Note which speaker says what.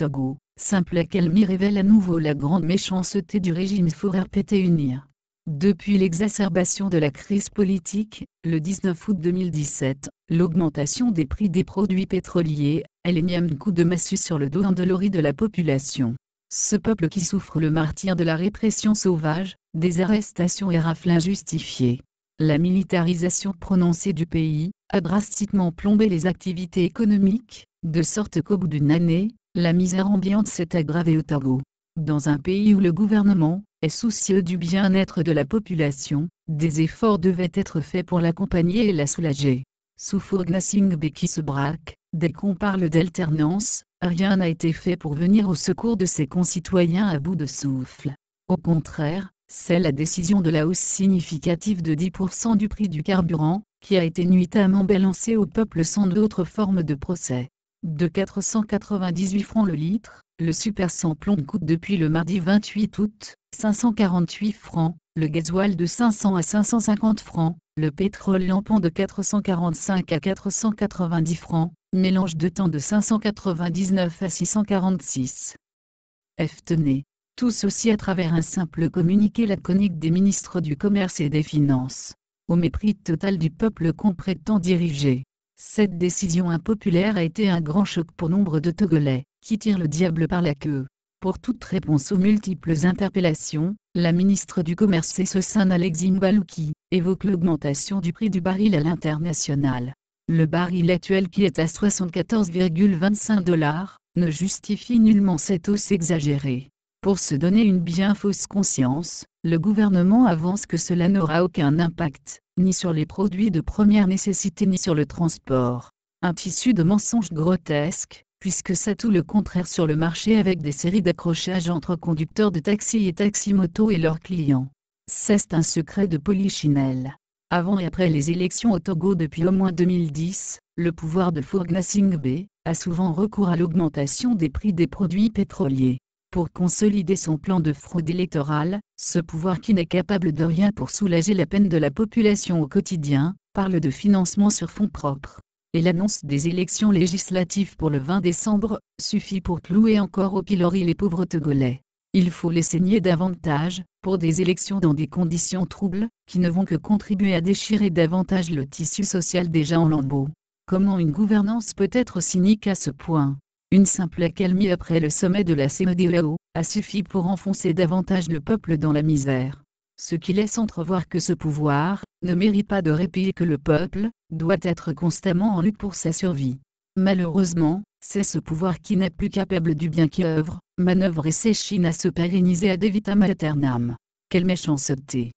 Speaker 1: Togo, simple accalmie révèle à nouveau la grande méchanceté du régime Faure PT-UNIR. Depuis l'exacerbation de la crise politique, le 19 août 2017, l'augmentation des prix des produits pétroliers, est l'énième coup de massue sur le dos endolori de la population. Ce peuple qui souffre le martyre de la répression sauvage, des arrestations et rafles injustifiées. La militarisation prononcée du pays a drastiquement plombé les activités économiques, de sorte qu'au bout d'une année, la misère ambiante s'est aggravée au Togo. Dans un pays où le gouvernement est soucieux du bien-être de la population, des efforts devaient être faits pour l'accompagner et la soulager. Sous Faure Gnassingbé qui se braque, dès qu'on parle d'alternance, rien n'a été fait pour venir au secours de ses concitoyens à bout de souffle. Au contraire, c'est la décision de la hausse significative de 10% du prix du carburant, qui a été nuitamment balancée au peuple sans d'autre forme de procès. De 498 francs le litre, le super sans plomb coûte depuis le mardi 28 août, 548 francs, le gasoil de 500 à 550 francs, le pétrole lampant de 445 à 490 francs, mélange de temps de 599 à 646. Tenez. Tout ceci à travers un simple communiqué laconique des ministres du Commerce et des Finances. Au mépris total du peuple qu'on prétend diriger. Cette décision impopulaire a été un grand choc pour nombre de Togolais, qui tirent le diable par la queue. Pour toute réponse aux multiples interpellations, la ministre du Commerce Sosan Alexis Mbalouki évoque l'augmentation du prix du baril à l'international. Le baril actuel qui est à 74,25 $, ne justifie nullement cette hausse exagérée. Pour se donner une bien fausse conscience, le gouvernement avance que cela n'aura aucun impact, ni sur les produits de première nécessité ni sur le transport. Un tissu de mensonges grotesques, puisque c'est tout le contraire sur le marché avec des séries d'accrochages entre conducteurs de taxi et taxi-moto et leurs clients. C'est un secret de polichinelle. Avant et après les élections au Togo depuis au moins 2010, le pouvoir de Faure Gnassingbé a souvent recours à l'augmentation des prix des produits pétroliers. Pour consolider son plan de fraude électorale, ce pouvoir qui n'est capable de rien pour soulager la peine de la population au quotidien, parle de financement sur fonds propres. Et l'annonce des élections législatives pour le 20 décembre, suffit pour clouer encore au pilori les pauvres Togolais. Il faut les saigner davantage, pour des élections dans des conditions troubles, qui ne vont que contribuer à déchirer davantage le tissu social déjà en lambeaux. Comment une gouvernance peut être cynique à ce point ? Une simple accalmie après le sommet de la CEDEAO a suffi pour enfoncer davantage le peuple dans la misère. Ce qui laisse entrevoir que ce pouvoir ne mérite pas de répit et que le peuple doit être constamment en lutte pour sa survie. Malheureusement, c'est ce pouvoir qui n'est plus capable du bien qui œuvre, manœuvre et s'échine à se pérenniser ad vitam aeternam. Quelle méchanceté!